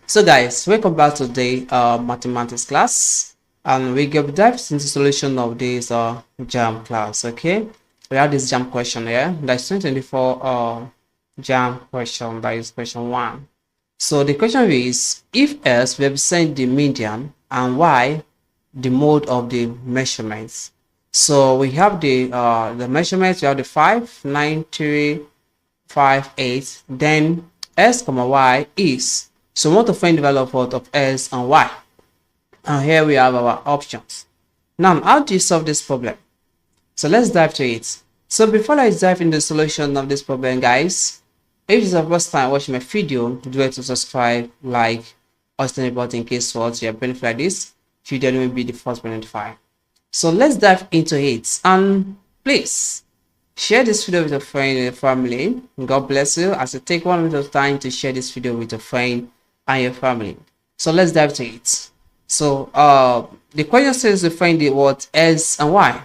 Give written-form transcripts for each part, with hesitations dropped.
So guys, welcome back to the mathematics class, and we get dive into solution of this JAMB class. Okay, we have this JAMB question here. That's 2024 JAMB question. That is question 1. So the question is, if S represent the median and Y the mode of the measurements. So we have the measurements. We have the 5, 9, 3, 5, 8. Then S comma Y is. So we want to find the value of S and Y. And here we have our options. Now, how do you solve this problem? So let's dive to it. So before I dive into the solution of this problem, guys, if it's the first time watching my video, do it to subscribe, like, or turn the button in case what you are benefit like this. Video will be the first one notified. So let's dive into it. And please share this video with a friend and your family. God bless you as you take 1 minute of time to share this video with a friend and your family. So let's dive to it. So the question says to find the word S and Y.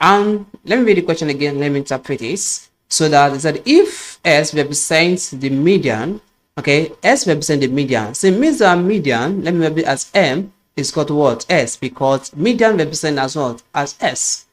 And let me read the question again. Let me interpret it. So that is that if S represents the median, okay, S represents the median. So it means that median, let me read it as M, is equal to what? S, because median represents as what? As S.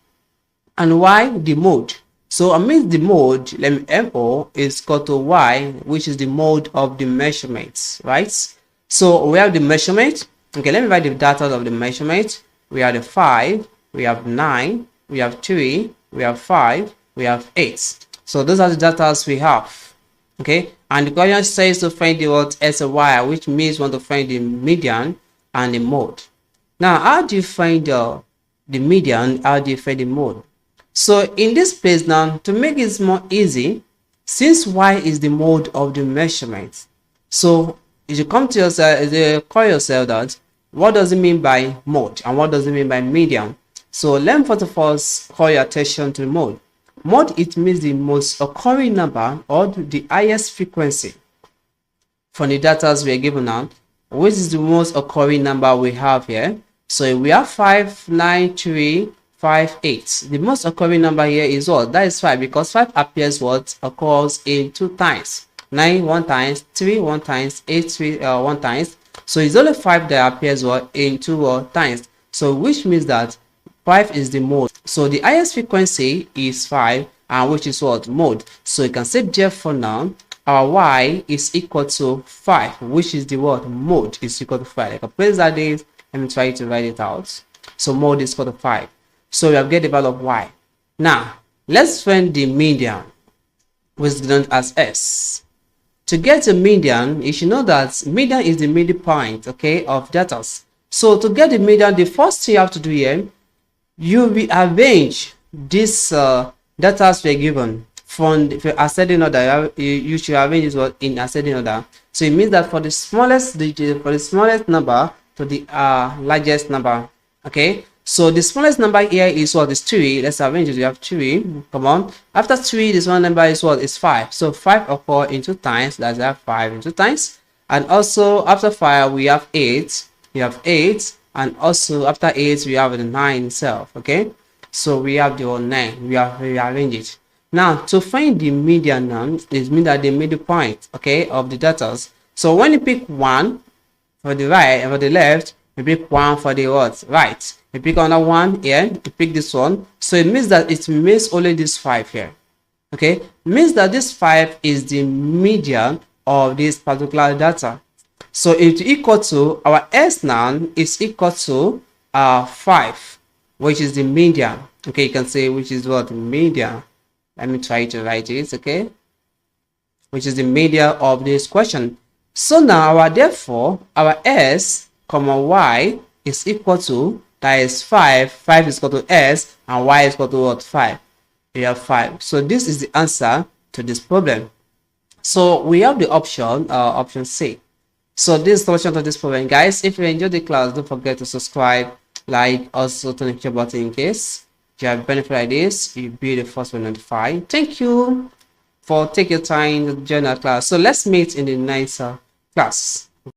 And Y, the mode. So I mean the mode, let me MO is equal to Y, which is the mode of the measurements, right? So we have the measurement. Okay, let me write the data of the measurement. We have the 5, we have 9, we have 3, we have 5, we have 8. So those are the data we have. Okay, and the question says to find the word S and Y, which means we want to find the median and the mode. Now, how do you find the median? How do you find the mode? So in this place now, to make it more easy, since Y is the mode of the measurement, so if you come to yourself, you call yourself that, what does it mean by mode and what does it mean by median? So let me first of all call your attention to the mode. Mode, it means the most occurring number or the highest frequency from the data we are given now, which is the most occurring number we have here. So we have 5, 9, 3, 5, 8. The most occurring number here is what? That is 5, because 5 appears what? Occurs in 2 times. 9 1 times, 3 1 times, 8 3 1 times. So it's only 5 that appears what? In 2 times. So which means that 5 is the mode. So the highest frequency is 5, and which is what? Mode. So you can say therefore now our Y is equal to 5, which is the word mode is equal to 5. I can place that is, let me try to write it out. So mode is equal to 5. So we have get the value of Y. Now let's find the median, which is known as S. To get the median, you should know that median is the midpoint, okay, of data. So to get the median, the first thing you have to do here, you rearrange this data we are given from the ascending order. You should arrange it in ascending order. So it means that for the smallest digit, for the smallest number to the largest number. Okay, so the smallest number here is what? Is 3. Let's arrange it. We have 3. Come on. After 3, this one number is what? Is 5. So 5 occur in 2 times. That's 5 in 2 times. And also after 5 we have 8. We have 8. And also after 8 we have the 9 itself. Okay, so we have the 9. We have rearranged it. Now to find the median now, it means that the midpoint, okay, of the data. So when you pick 1 for the right and for the left, you pick 1 for the what? Right. You pick another 1 here, you pick this one. So it means that it means only this 5 here. Okay, it means that this 5 is the median of this particular data. So it's equal to our S now is equal to 5, which is the median. Okay, you can say which is what? Median. Let me try to write it, okay, which is the median of this question. So now therefore our S comma Y is equal to, that is 5. 5 is equal to S, and Y is equal to what? 5. We have 5. So this is the answer to this problem. So we have the option C. So this is the solution to this problem, guys. If you enjoyed the class, don't forget to subscribe, like, also turn the button in case you have benefit like this. You'll be the first one notified. Thank you for taking your time to join our class. So let's meet in the next class.